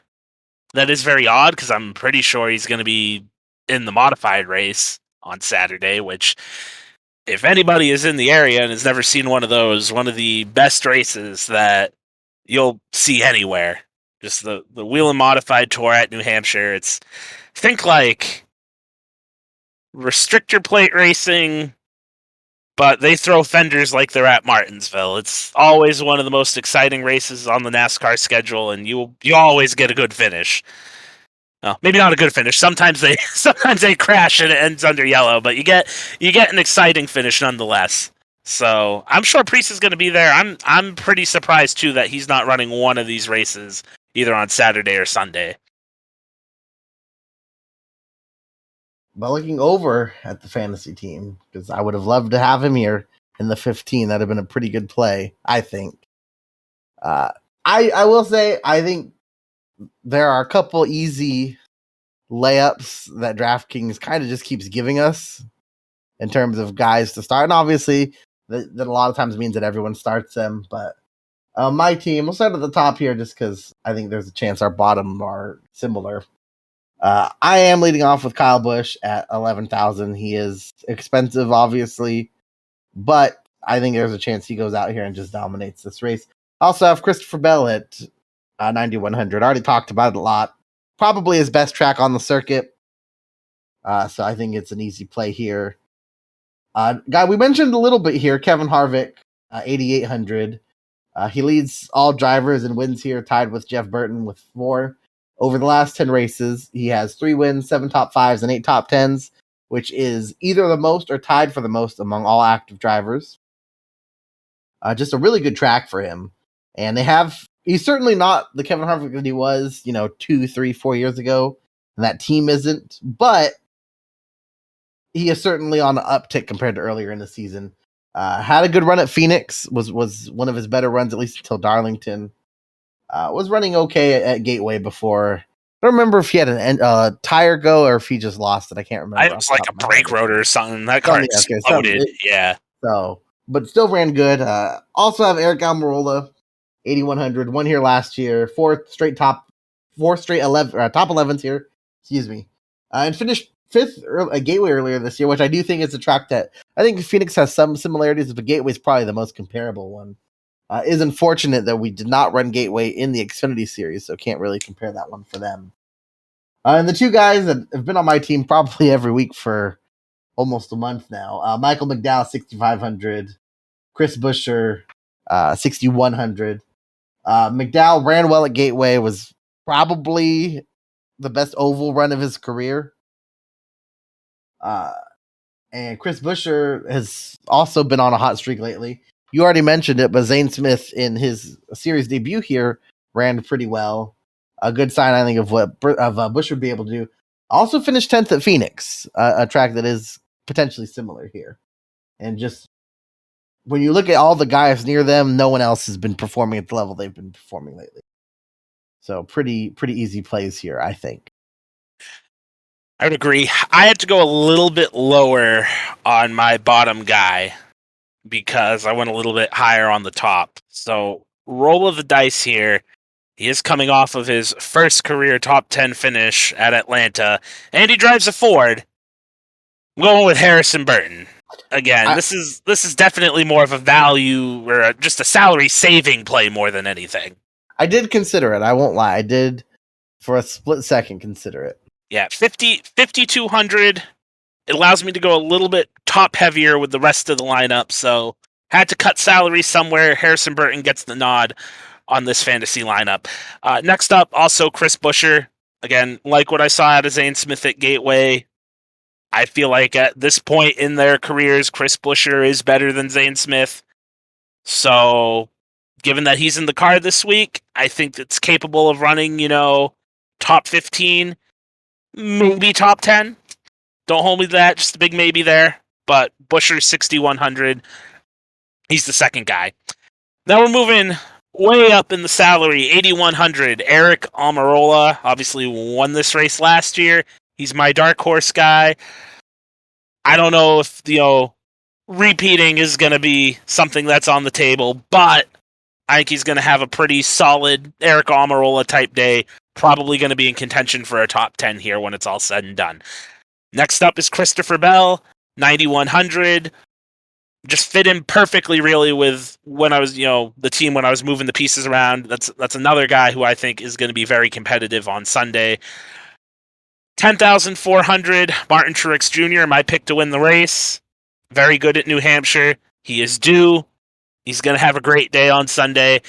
That is very odd because I'm pretty sure he's going to be in the modified race on Saturday, which, if anybody is in the area and has never seen one of those, one of the best races that you'll see anywhere. Just the Whelen Modified Tour at New Hampshire. It's, think like restrictor plate racing, but they throw fenders like they're at Martinsville. It's always one of the most exciting races on the NASCAR schedule, and you always get a good finish. Well, maybe not a good finish. Sometimes they crash and it ends under yellow, but you get an exciting finish nonetheless. So I'm sure Priest is going to be there. I'm pretty surprised too that he's not running one of these races either on Saturday or Sunday. but looking over at the fantasy team, because I would have loved to have him here in the 15. That'd have been a pretty good play, I think. I will say I think there are a couple easy layups that DraftKings kind of just keeps giving us in terms of guys to start. And obviously, that a lot of times means that everyone starts them. But my team, we'll start at the top here just because I think there's a chance our bottom are similar. I am leading off with Kyle Busch at 11,000. He is expensive, obviously, but I think there's a chance he goes out here and just dominates this race. I also have Christopher Bell at 9,100. Already talked about it a lot. Probably his best track on the circuit. So I think it's an easy play here. Guy we mentioned a little bit here, Kevin Harvick, 8,800. He leads all drivers and wins here, tied with Jeff Burton with 4. Over the last 10 races, he has 3 wins, 7 top 5s, and 8 top 10s, which is either the most or tied for the most among all active drivers. Just a really good track for him. And he's certainly not the Kevin Harvick that he was, 2, 3, 4 years ago. And that team isn't, but he is certainly on an uptick compared to earlier in the season. Had a good run at Phoenix, was one of his better runs, at least until Darlington. Was running okay at Gateway before. I don't remember if he had a tire go or if he just lost it. I can't remember. It was like a brake rotor or something. That car exploded. Yeah. So, but still ran good. Also have Eric Almirola, 8,100. Won here last year. 4 straight top 11 top 11s here. Excuse me. And finished 5th at Gateway earlier this year, which I do think is a track that I think Phoenix has some similarities, but Gateway is probably the most comparable one. Is unfortunate that we did not run Gateway in the Xfinity Series, so can't really compare that one for them. And the two guys that have been on my team probably every week for almost a month now, Michael McDowell, 6,500, Chris Buescher, 6,100. McDowell ran well at Gateway, was probably the best oval run of his career. And Chris Buescher has also been on a hot streak lately. You already mentioned it, but Zane Smith in his series debut here ran pretty well. A good sign, I think, of what Busch would be able to do. Also finished 10th at Phoenix, a track that is potentially similar here. And just when you look at all the guys near them, no one else has been performing at the level they've been performing lately. So pretty easy plays here, I think. I would agree. I had to go a little bit lower on my bottom guy because I went a little bit higher on the top. So roll of the dice here. He is coming off of his first career top 10 finish at Atlanta, and he drives a Ford. I'm going with Harrison Burton. Again, this is definitely more of a value or just a salary saving play more than anything. I did consider it. I won't lie. I did, for a split second, consider it. Yeah, 5,200. It allows me to go a little bit top heavier with the rest of the lineup, so had to cut salary somewhere. Harrison Burton gets the nod on this fantasy lineup. Next up, also Chris Buescher. Again, like what I saw out of Zane Smith at Gateway, I feel like at this point in their careers, Chris Buescher is better than Zane Smith. So given that he's in the car this week, I think it's capable of running, top 15, maybe top 10. Don't hold me to that, just a big maybe there. But Buescher's 6,100. He's the second guy. Now we're moving way up in the salary, 8,100. Eric Almirola obviously won this race last year. He's my dark horse guy. I don't know if, repeating is going to be something that's on the table, but I think he's going to have a pretty solid Eric Almirola type day. Probably going to be in contention for a top 10 here when it's all said and done. Next up is Christopher Bell, 9,100. Just fit in perfectly, really, with when I was, the team when I was moving the pieces around. That's another guy who I think is going to be very competitive on Sunday. 10,400, Martin Truex Jr., my pick to win the race. Very good at New Hampshire. He is due. He's going to have a great day on Sunday.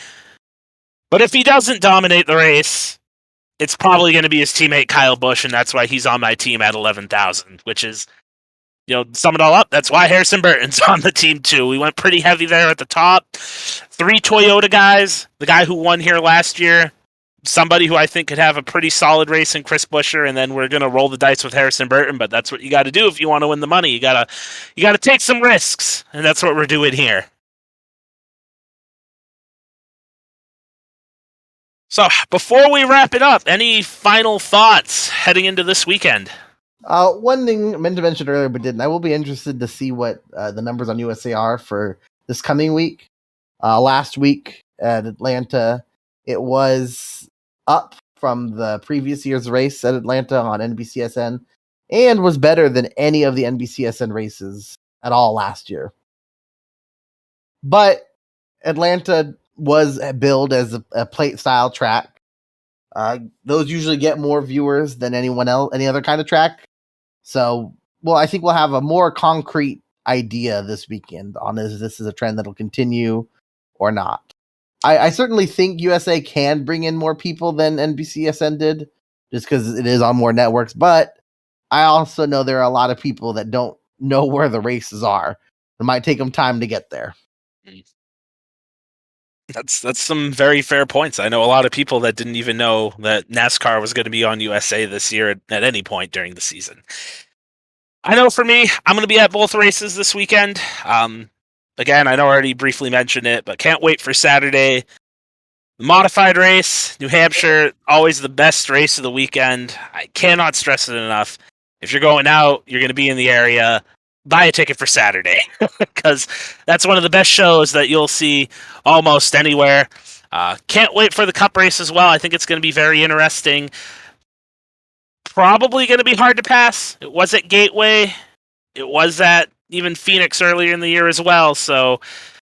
But if he doesn't dominate the race, it's probably going to be his teammate Kyle Busch, and that's why he's on my team at 11,000, which is, sum it all up, that's why Harrison Burton's on the team too. We went pretty heavy there at the top. 3 Toyota guys. The guy who won here last year, somebody who I think could have a pretty solid race in Chris Buescher, and then we're going to roll the dice with Harrison Burton, but that's what you got to do if you want to win the money. You got to take some risks, and that's what we're doing here. So, before we wrap it up, any final thoughts heading into this weekend? One thing I meant to mention earlier, but didn't. I will be interested to see what the numbers on USA are for this coming week. Last week at Atlanta, it was up from the previous year's race at Atlanta on NBCSN and was better than any of the NBCSN races at all last year. But Atlanta was billed as a plate style track. Those usually get more viewers than any other kind of track. So, I think we'll have a more concrete idea this weekend on if this is a trend that'll continue or not. I certainly think USA can bring in more people than NBCSN did, just because it is on more networks. But I also know there are a lot of people that don't know where the races are. It might take them time to get there. That's some very fair points. I know a lot of people that didn't even know that NASCAR was going to be on USA this year at any point during the season. I know for me, I'm going to be at both races this weekend. Again, I know I already briefly mentioned it, but can't wait for Saturday. The modified race, New Hampshire, always the best race of the weekend. I cannot stress it enough. If you're going out, you're going to be in the area, buy a ticket for Saturday, because that's one of the best shows that you'll see almost anywhere. Can't wait for the Cup race as well. I think it's going to be very interesting. Probably going to be hard to pass. It was at Gateway. It was at even Phoenix earlier in the year as well. So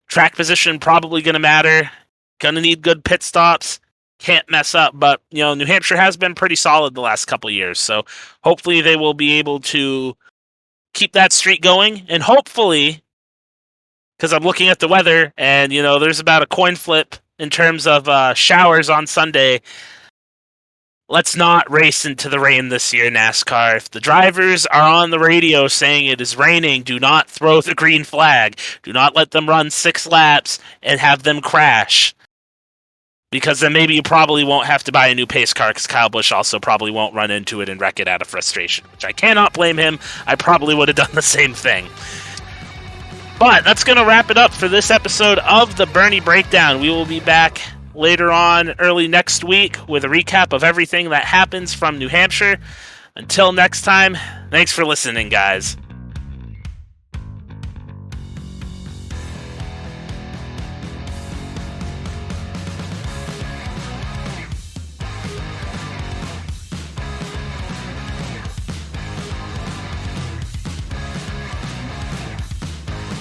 track position probably going to matter. Going to need good pit stops. Can't mess up. But, New Hampshire has been pretty solid the last couple of years. So hopefully they will be able to keep that streak going. And hopefully, because I'm looking at the weather and, there's about a coin flip in terms of showers on Sunday. Let's not race into the rain this year, NASCAR. If the drivers are on the radio saying it is raining, do not throw the green flag. Do not let them run 6 laps and have them crash. Because then maybe you probably won't have to buy a new pace car, because Kyle Busch also probably won't run into it and wreck it out of frustration, which I cannot blame him. I probably would have done the same thing. But that's going to wrap it up for this episode of the Bernie Breakdown. We will be back later on early next week with a recap of everything that happens from New Hampshire. Until next time, thanks for listening, guys.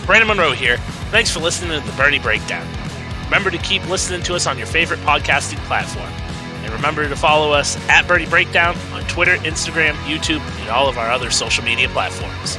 Brandon Monroe here. Thanks for listening to the Bernie Breakdown. Remember to keep listening to us on your favorite podcasting platform. And remember to follow us at Bernie Breakdown on Twitter, Instagram, YouTube, and all of our other social media platforms.